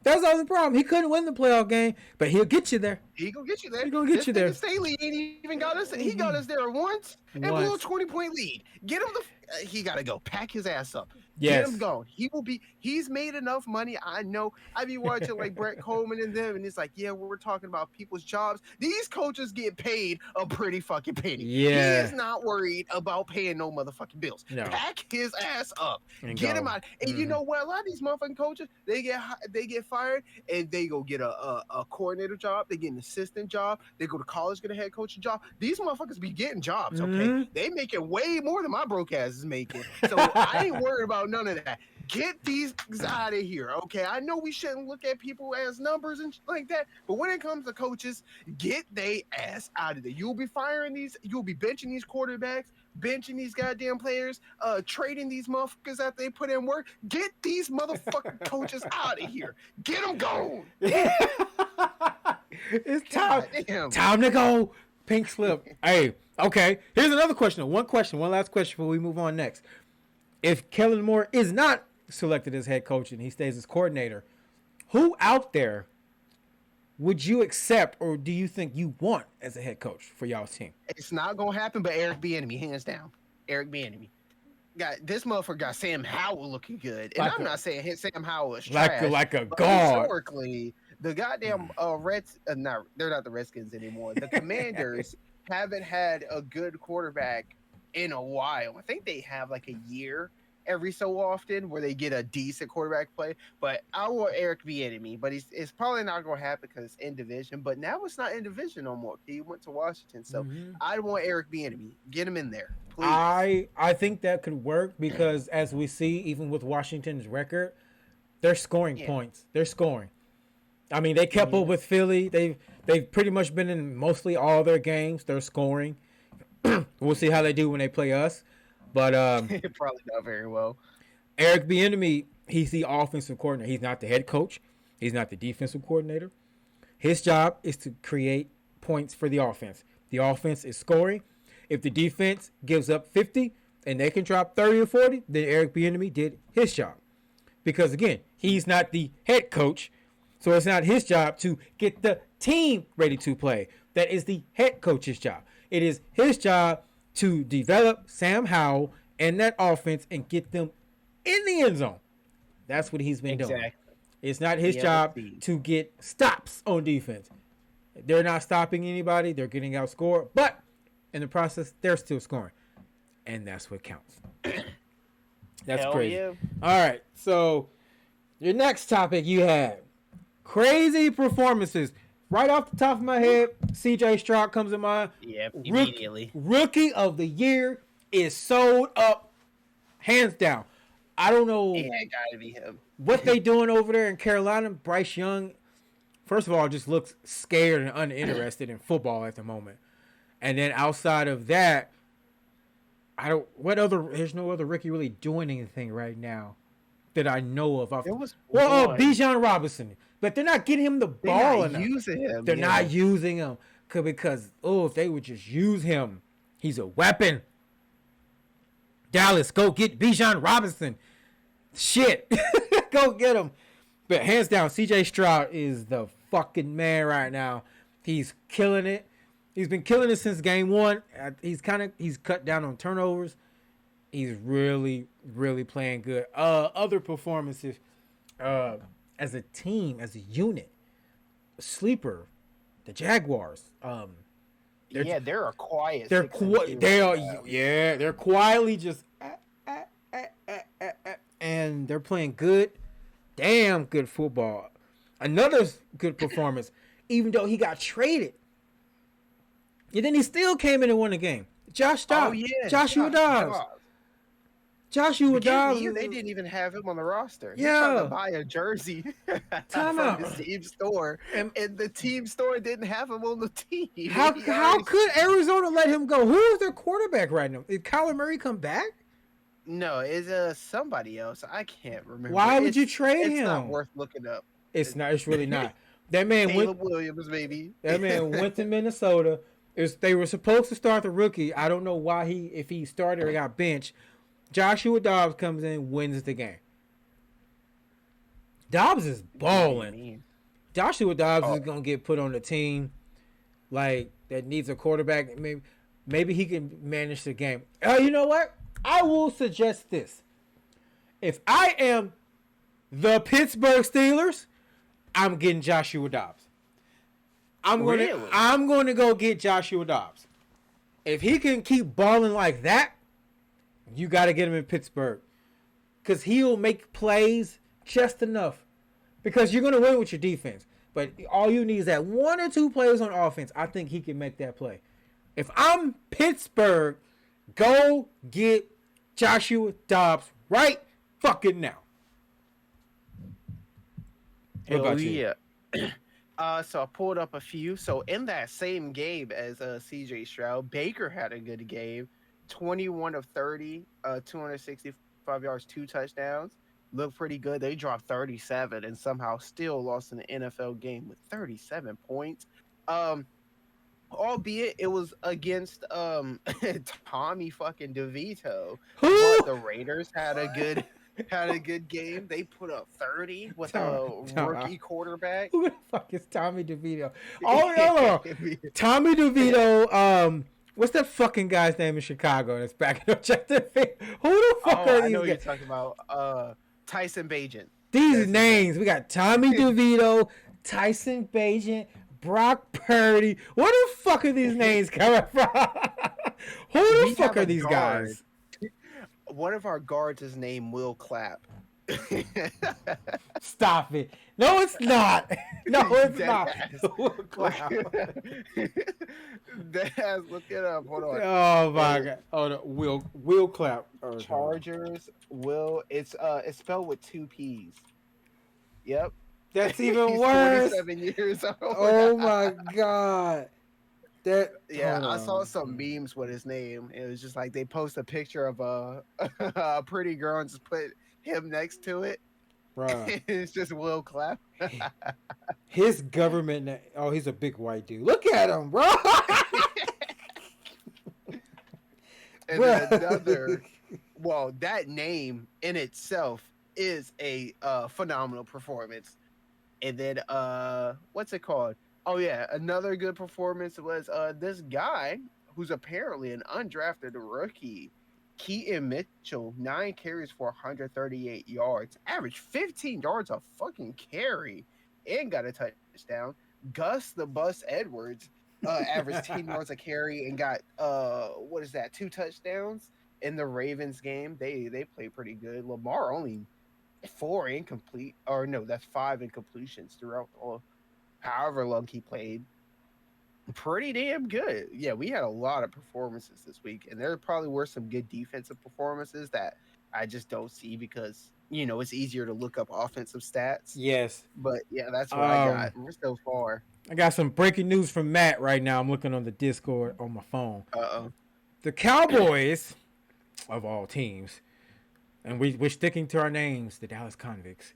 That's all the problem. He couldn't win the playoff game, but he'll get you there. He gonna get you there. There. Staley ain't even got us. He got us there once and blew a 20-point lead. Get him he gotta go. Pack his ass up. Yes. Get him going. He's made enough money. I know. I be watching like Brett Coleman and them, and it's like, yeah, we're talking about people's jobs. These coaches get paid a pretty fucking penny. Yeah. He is not worried about paying no motherfucking bills. No. Pack his ass up. And get go. him out. And you know what? A lot of these motherfucking coaches, they get fired and they go get a coordinator job. They get an assistant job. They go to college, get a head coaching job. These motherfuckers be getting jobs, okay? They making way more than my broke ass is making. So I ain't worried about none of that. Get these out of here, okay? I know we shouldn't look at people as numbers and like that, but when it comes to coaches, get they ass out of there. You'll be you'll be benching these quarterbacks, benching these goddamn players, trading these motherfuckers after they put in work. Get these motherfucking coaches out of here. Get them gone. It's time to go. Pink slip. Hey, okay. Here's another question. One last question before we move on next. if Kellen Moore is not selected as head coach and he stays as coordinator, who out there would you accept or do you think you want as a head coach for y'all's team? It's not gonna happen, but Eric Bieniemy, hands down. Eric Bieniemy. This motherfucker got Sam Howell looking good, and I'm not saying Sam Howell is trash. Like a god. Historically, the goddamn Reds, they're not the Redskins anymore. The Commanders haven't had a good quarterback in a while. I think they have like a year every so often where they get a decent quarterback play. But I want Eric Bieniemy, but it's probably not going to happen because it's in division. But now it's not in division no more. He went to Washington, so I want Eric Bieniemy. Get him in there, please. I think that could work because as we see, even with Washington's record, they're scoring points. They're scoring. I mean, they kept up with Philly. They've pretty much been in mostly all their games. They're scoring. We'll see how they do when they play us. But probably not very well. Eric Bieniemy, he's the offensive coordinator. He's not the head coach. He's not the defensive coordinator. His job is to create points for the offense. The offense is scoring. If the defense gives up 50 and they can drop 30 or 40, then Eric Bieniemy did his job. Because again, he's not the head coach. So it's not his job to get the team ready to play. That is the head coach's job. It is his job to develop Sam Howell and that offense and get them in the end zone. That's what he's been doing. It's not his job to get stops on defense. They're not stopping anybody. They're getting outscored. But in the process, they're still scoring. And that's what counts. That's crazy. Yeah. All right. So your next topic you had. Crazy performances. Right off the top of my head, CJ Stroud comes to mind. Yeah, immediately. Rookie of the year is sold up, hands down. I don't know gotta be him. what they doing over there in Carolina. Bryce Young, first of all, just looks scared and uninterested in football at the moment. And then outside of that, there's no other rookie really doing anything right now that I know of. Bijan Robinson. But they're not getting him the ball enough. They're not using him because if they would just use him, he's a weapon. Dallas, go get Bijan Robinson. Shit, go get him. But hands down, CJ Stroud is the fucking man right now. He's killing it. He's been killing it since game one. He's cut down on turnovers. He's really, really playing good. Other performances. As a team, as a unit, sleeper, the Jaguars. They're a quiet. They're quietly just and they're playing good, damn good football. Another good performance, even though he got traded, and then he still came in and won the game. Joshua Dobbs. Joshua Dobbs. They didn't even have him on the roster. Yeah. He tried to buy a jersey from his team store, and the team store didn't have him on the team. How could Arizona let him go? Who is their quarterback right now? Did Kyler Murray come back? No, it's somebody else. I can't remember. Why would you trade him? It's not worth looking up. It's not. It's really not. That man Caleb Williams, maybe. That man went to Minnesota. They were supposed to start the rookie. I don't know why if he started or got benched. Joshua Dobbs comes in, wins the game. Dobbs is balling. Joshua Dobbs is gonna get put on the team like that needs a quarterback. Maybe he can manage the game. You know what? I will suggest this. If I am the Pittsburgh Steelers, I'm getting Joshua Dobbs. I'm going to go get Joshua Dobbs. If he can keep balling like that, you got to get him in Pittsburgh. Because he'll make plays just enough. Because you're going to win with your defense. But all you need is that one or two plays on offense. I think he can make that play. If I'm Pittsburgh, go get Joshua Dobbs right fucking now. What about you? So I pulled up a few. So in that same game as CJ Stroud, Baker had a good game. 21 of 30, 265 yards, 2 touchdowns. Looked pretty good. They dropped 37 and somehow still lost in the NFL game with 37 points. Who albeit it was against Tommy fucking DeVito, Who? but the Raiders had a good game. They put up 30 with a rookie quarterback. Who the fuck is Tommy DeVito? Oh no, Tommy DeVito. What's that fucking guy's name in Chicago that's backing up Justin Fields? Who the fuck are I these know what you're guys? talking about. Tyson Bagent. These names. We got Tommy DeVito, Tyson Bagent, Brock Purdy. Where the fuck are these names coming from? Who the fuck are these guys? One of our guards is named Will Clapp. Stop it. No, it's not. No, it's not. Daz, look it up. Hold on. Oh my god. Oh, no. Will Clapp. Chargers. It's spelled with 2 P's. Yep. That's even He's worse. 27 years old. Oh my god. I saw some memes with his name. It was just like they post a picture of a pretty girl and just put him next to it. Bruh. It's just Will Clapp. His government name. Oh, he's a big white dude. Look at him, bro. And then another, that name in itself is a phenomenal performance. And then what's it called? Oh yeah, another good performance was this guy who's apparently an undrafted rookie, Keaton Mitchell, 9 carries for 138 yards, averaged 15 yards a fucking carry, and got a touchdown. Gus the Bus Edwards averaged 10 yards a carry and got 2 touchdowns in the Ravens game. They play pretty good. Lamar only 4 incomplete, or no, that's 5 incompletions throughout however long he played. Pretty damn good. Yeah, we had a lot of performances this week, and there probably were some good defensive performances that I just don't see because it's easier to look up offensive stats. Yes, but yeah, that's what I got. We're so far. I got some breaking news from Matt right now. I'm looking on the Discord on my phone. The Cowboys, of all teams, and we're sticking to our names, the Dallas Convicts.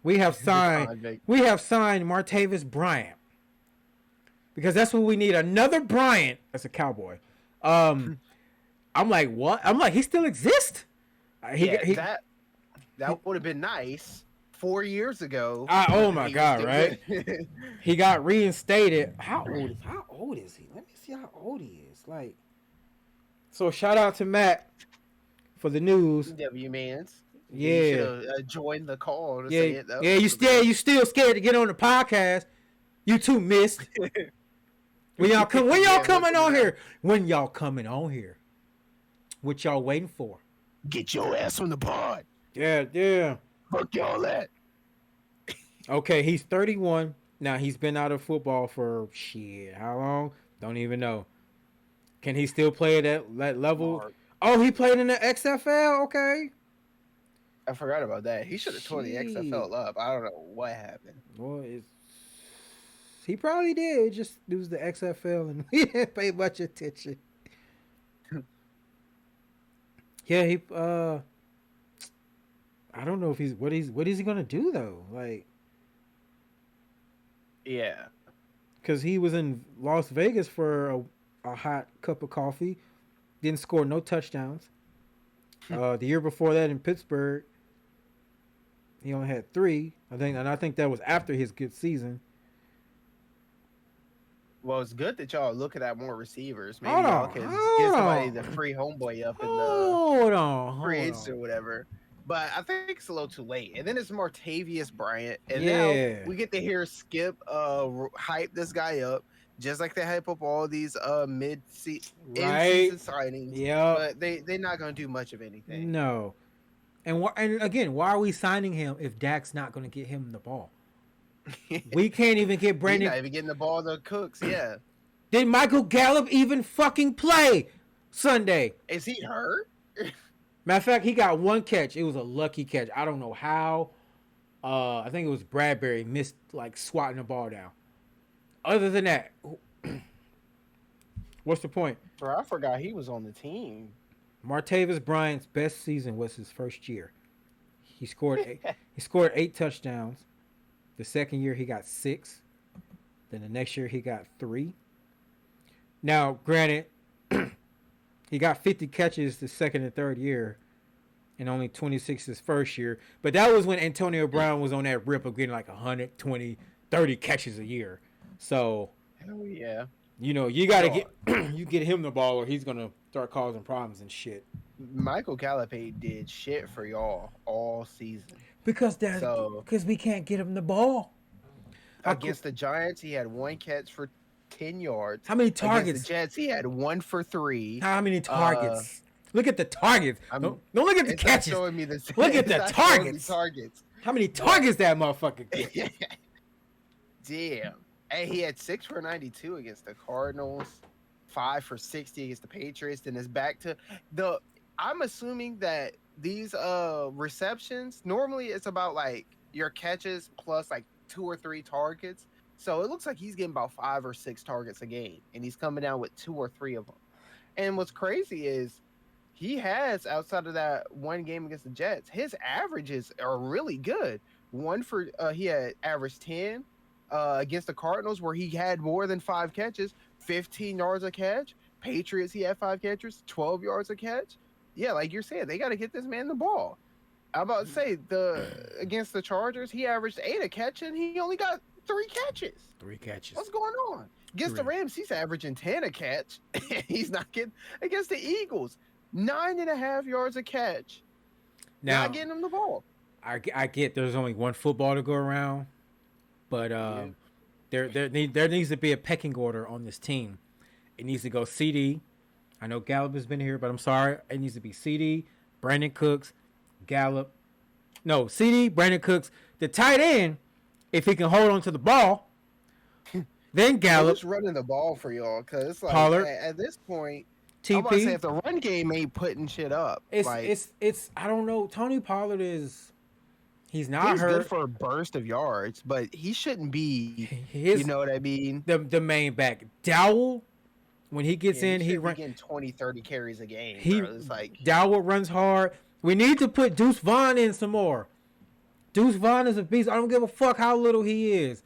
We have signed Martavis Bryant. Because that's what we need. Another Bryant as a Cowboy. I'm like, what? I'm like, he still exists? That would have been nice 4 years ago. Oh my god, right? He got reinstated. How old is he? Let me see how old he is. Like, so shout out to Matt for the news. W-Mans. Yeah. You should have joined the call to say it though. Yeah, you still scared to get on the podcast. You two missed. When y'all coming on here? When y'all coming on here? What y'all waiting for? Get your ass on the pod. Yeah. Fuck y'all that. Okay, he's 31. Now he's been out of football for how long? Don't even know. Can he still play at that level? Oh, he played in the XFL? Okay. I forgot about that. He should have tore the XFL up. I don't know what happened. Well, he probably did. Just it was the XFL, and we didn't pay much attention. Yeah, he. I don't know if what is he gonna do though? Like, yeah, because he was in Las Vegas for a hot cup of coffee, didn't score no touchdowns. The year before that in Pittsburgh, he only had 3. I think that was after his good season. Well, it's good that y'all looking at more receivers. Maybe y'all can get somebody the free homeboy up in the free agents or whatever. But I think it's a little too late. And then it's Martavius Bryant. And now we get to hear Skip hype this guy up. Just like they hype up all these mid-season signings. Yeah. But they're not going to do much of anything. No. And again, why are we signing him if Dak's not going to get him the ball? We can't even get Brandon. He's not even getting the ball to Cooks, yeah. Did Michael Gallup even fucking play Sunday? Is he hurt? Matter of fact, he got 1 catch. It was a lucky catch. I don't know how. I think it was Bradbury missed, like, swatting the ball down. Other than that, what's the point? Bro, I forgot he was on the team. Martavis Bryant's best season was his first year. He scored 8 touchdowns. The second year he got 6. Then the next year he got 3. Now, granted, he got 50 catches the second and third year, and only 26 his first year. But that was when Antonio Brown was on that rip of getting like 120, 30 catches a year. So, hell yeah. you know, you got to get him the ball, or he's gonna start causing problems and shit. Michael Gallup did shit for y'all all season. Because we can't get him the ball. Against the Giants, he had 1 catch for 10 yards. How many targets? Against the Jets, he had 1 for 3. How many targets? Look at the targets. Don't look at the catches. Look at the targets. How many targets that motherfucker get? Damn. Hey, he had 6 for 92 against the Cardinals, 5 for 60 against the Patriots, and it's back to the. I'm assuming that these receptions, normally it's about like your catches plus like 2 or 3 targets. So it looks like he's getting about 5 or 6 targets a game, and he's coming down with 2 or 3 of them. And what's crazy is he has, outside of that one game against the Jets, his averages are really good. He had averaged 10 against the Cardinals, where he had more than 5 catches, 15 yards a catch. Patriots, he had 5 catches, 12 yards a catch. Yeah, like you're saying, they got to get this man the ball. I'm about to say, against the Chargers, he averaged 8 a catch, and he only got 3 catches. 3 catches. What's going on? Against the Rams, he's averaging 10 a catch. He's not getting. Against the Eagles, 9.5 yards a catch. Now, not getting him the ball. I get there's only one football to go around, but there needs to be a pecking order on this team. It needs to go CD. I know Gallup has been here, but I'm sorry. It needs to be CD, Brandon Cooks, Gallup. No, CD, Brandon Cooks. The tight end, if he can hold on to the ball, then Gallup. Who's running the ball for y'all? Because it's like, Pollard, at this point, TP. I'm about to say, if the run game ain't putting shit up, it's I don't know. Tony Pollard he's not he's hurt. Good for a burst of yards, but he shouldn't be. You know what I mean? The main back, Dowell. When he gets in, he runs getting 20, 30 carries a game. It's like Dowell runs hard. We need to put Deuce Vaughn in some more. Deuce Vaughn is a beast. I don't give a fuck how little he is.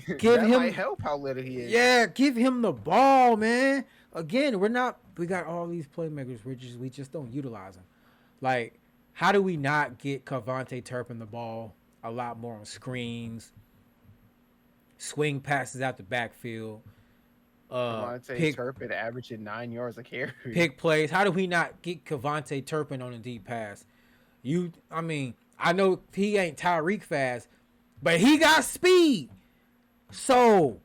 That might help how little he is. Yeah, give him the ball, man. Again, we got all these playmakers. We just don't utilize them. Like, how do we not get Cavante Turpin the ball a lot more on screens, swing passes out the backfield? Turpin averaging 9 yards a carry. Pick plays. How do we not get Cavante Turpin on a deep pass? I know he ain't Tyreek fast, but he got speed. So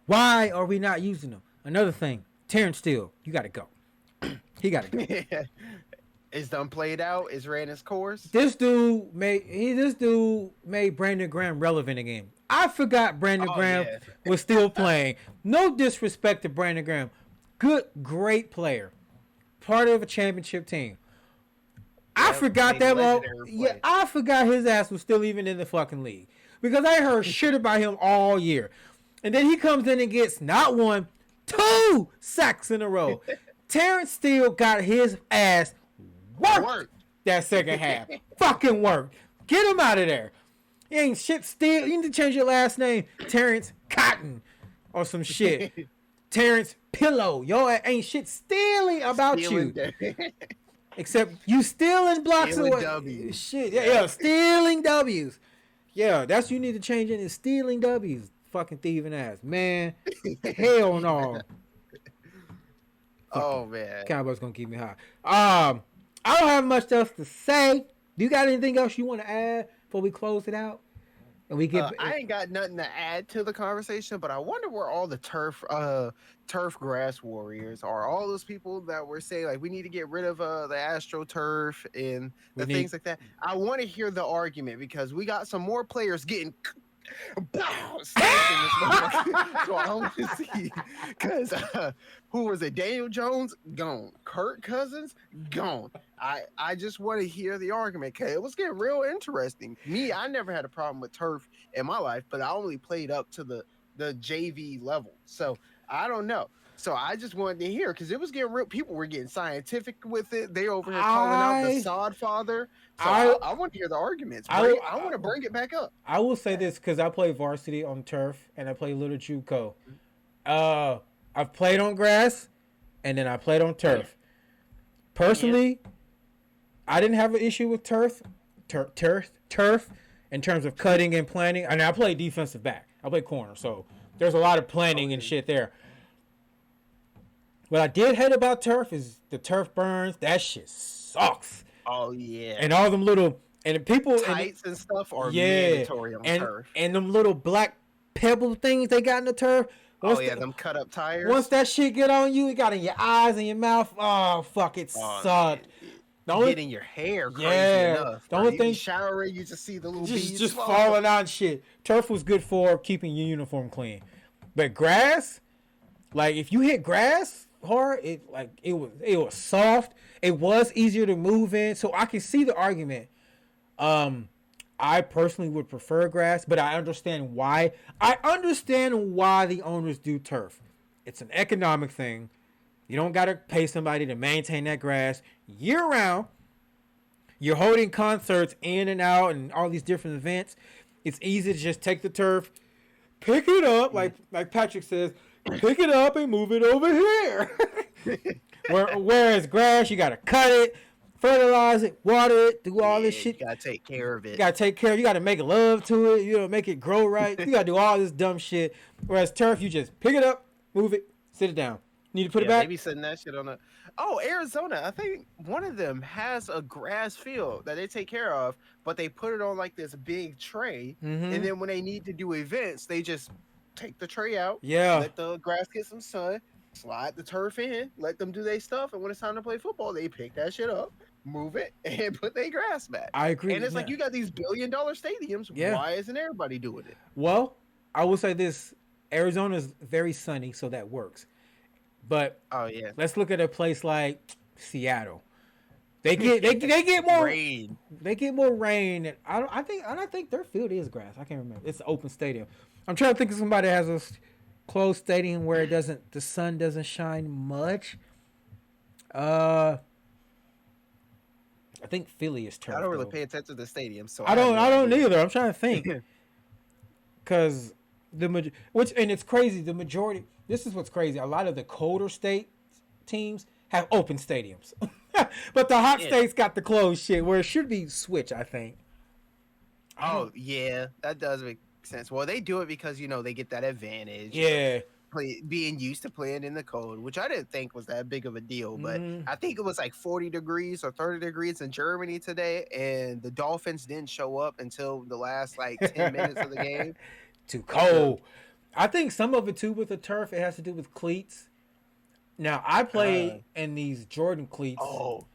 why are we not using him? Another thing, Terrence Steele, you got to go. He got to go. It's done played out. It's ran its course. This dude made Brandon Graham relevant again. I forgot Brandon Graham was still playing. No disrespect to Brandon Graham. Great player. Part of a championship team. I forgot that. I forgot his ass was still even in the fucking league. Because I heard shit about him all year. And then he comes in and gets not 1, 2 sacks in a row. Terrence Steele got his ass worked that second half. Fucking worked. Get him out of there. He ain't shit Steele. You need to change your last name. Terrence Cotton or some shit. Terrence Pillow. Yo, ain't shit stealing about you. Except you stealing blocks away. W's. Shit. Yeah, stealing W's. Yeah, that's what you need to change it is stealing W's. Fucking thieving ass. Man, hell no. Oh, man. Cowboys gonna keep me high. I don't have much else to say. Do you got anything else you want to add before we close it out? And we get. I ain't got nothing to add to the conversation, but I wonder where all the turf grass warriors are. All those people that were saying like we need to get rid of the AstroTurf and things like that. I want to hear the argument because we got some more players getting. So I want to see because who was it? Daniel Jones gone, Kirk Cousins gone. I just want to hear the argument because it was getting real interesting. I never had a problem with turf in my life, but I only played up to the JV level, so I don't know. So I just wanted to hear because it was getting real. People were getting scientific with it. They over here calling out the sod father. So I want to hear the arguments. I want to bring it back up. I will say this because I play varsity on turf and I play little JUCO. I I've played on grass, and then I played on turf. Personally, I didn't have an issue with turf in terms of cutting and planting. And I play defensive back. I play corner, so there's a lot of planning and shit there. What I did hate about turf is the turf burns. That shit sucks. Oh yeah. And all them little and people tights and stuff are mandatory on turf. And them little black pebble things they got in the turf. Them cut up tires. Once that shit get on you, it got in your eyes and your mouth. Oh fuck, it sucked. Get in your hair, crazy enough. The only thing, showering, you just see the little beads just falling out and shit. Turf was good for keeping your uniform clean, but grass, like if you hit grass hard, it was soft. It was easier to move in, so I can see the argument. I personally would prefer grass, but I understand why. I understand why the owners do turf. It's an economic thing. You don't got to pay somebody to maintain that grass year round. You're holding concerts in and out and all these different events. It's easy to just take the turf, pick it up, like Patrick says, pick it up and move it over here. Whereas grass, you got to cut it, fertilize it, water it, do all this shit. You got to take care of it. You got to take care. You got to make love to it, make it grow right. You got to do all this dumb shit. Whereas turf, you just pick it up, move it, sit it down. Need to put it back? Maybe setting that shit on a... Oh, Arizona. I think one of them has a grass field that they take care of, but they put it on like this big tray. Mm-hmm. And then when they need to do events, they just take the tray out. Yeah. Let the grass get some sun, slide the turf in, let them do their stuff. And when it's time to play football, they pick that shit up, move it, and put their grass back. I agree. And it's like you got these billion-dollar stadiums. Yeah. Why isn't everybody doing it? Well, I will say this. Arizona is very sunny, so that works. But let's look at a place like Seattle. They get more rain. They get more rain. And I think their field is grass. I can't remember. It's an open stadium. I'm trying to think of somebody that has a closed stadium where the sun doesn't shine much. I think Philly is turf. I don't really pay attention to the stadium, so I don't either. I'm trying to think because it's crazy. The majority. This is what's crazy. A lot of the colder state teams have open stadiums. But the hot states got the closed shit where it should be switch, I think. Oh, yeah. That does make sense. Well, they do it because, they get that advantage. Yeah. Being used to playing in the cold, which I didn't think was that big of a deal. But I think it was like 40 degrees or 30 degrees in Germany today. And the Dolphins didn't show up until the last 10 minutes of the game. Too cold. I think some of it too with the turf, it has to do with cleats. Now I play in these Jordan cleats. Oh,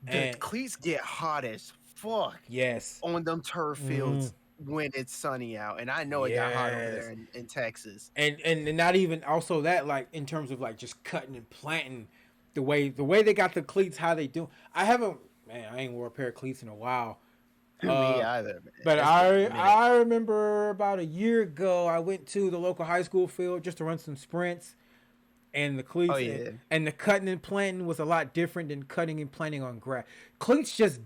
the cleats get hot as fuck. Yes, on them turf fields when it's sunny out, and I know it got hot over there in Texas. And not even also that in terms of just cutting and planting the way they got the cleats, how they do. I ain't wore a pair of cleats in a while. Me either, man. But I remember about a year ago, I went to the local high school field just to run some sprints, and the cleats and the cutting and planting was a lot different than cutting and planting on grass. Cleats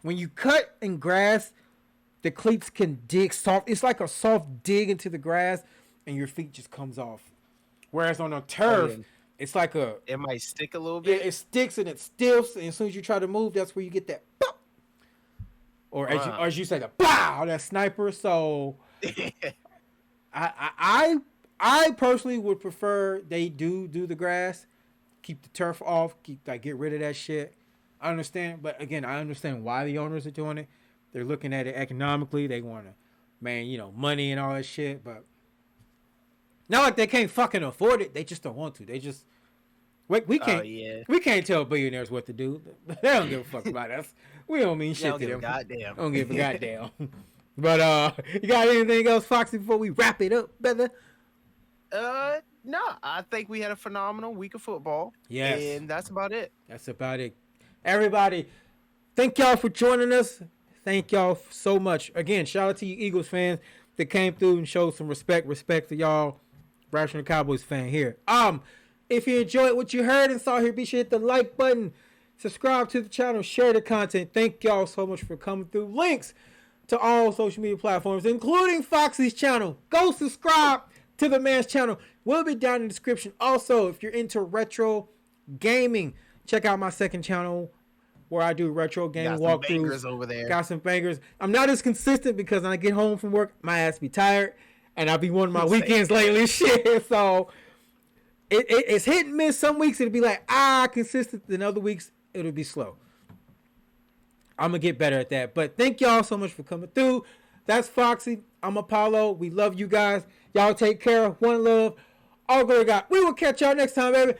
when you cut in grass, the cleats can dig soft. It's like a soft dig into the grass, and your feet just comes off. Whereas on a turf, it's like it might stick a little bit. Yeah, it sticks and it stiffs, and as soon as you try to move, that's where you get that pop. Or as you say, the pow, that sniper. So, I personally would prefer they do the grass, keep the turf off, get rid of that shit. I understand, but again, I understand why the owners are doing it. They're looking at it economically. They want to, money and all that shit. But not like they can't fucking afford it. They just don't want to. They just we can't. We can't tell billionaires what to do. They don't give a fuck about us. We don't mean shit to them. Goddamn. Don't give a goddamn. But you got anything else, Foxy, before we wrap it up, brother? No. I think we had a phenomenal week of football. Yes. And that's about it. That's about it. Everybody, thank y'all for joining us. Thank y'all so much. Again, shout out to you Eagles fans that came through and showed some respect. Respect to y'all, Brash and the Cowboys fan here. If you enjoyed what you heard and saw here, be sure to hit the like button, subscribe to the channel, share the content. Thank y'all so much for coming through. Links to all social media platforms, including Foxy's channel. Go subscribe, to the man's channel will be down in the description. Also, if you're into retro gaming, check out my second channel where I do retro gaming walkthroughs. Over there. Got some bangers. I'm not as consistent because when I get home from work, my ass be tired, and I'll be wanting my weekends lately. Shit, so it's hit and miss. Some weeks it'll be like consistent, then other weeks it'll be slow. I'm gonna get better at that. But thank y'all so much for coming through. That's Foxy. I'm Apollo. We love you guys. Y'all take care. One love. All glory to God. We will catch y'all next time, baby.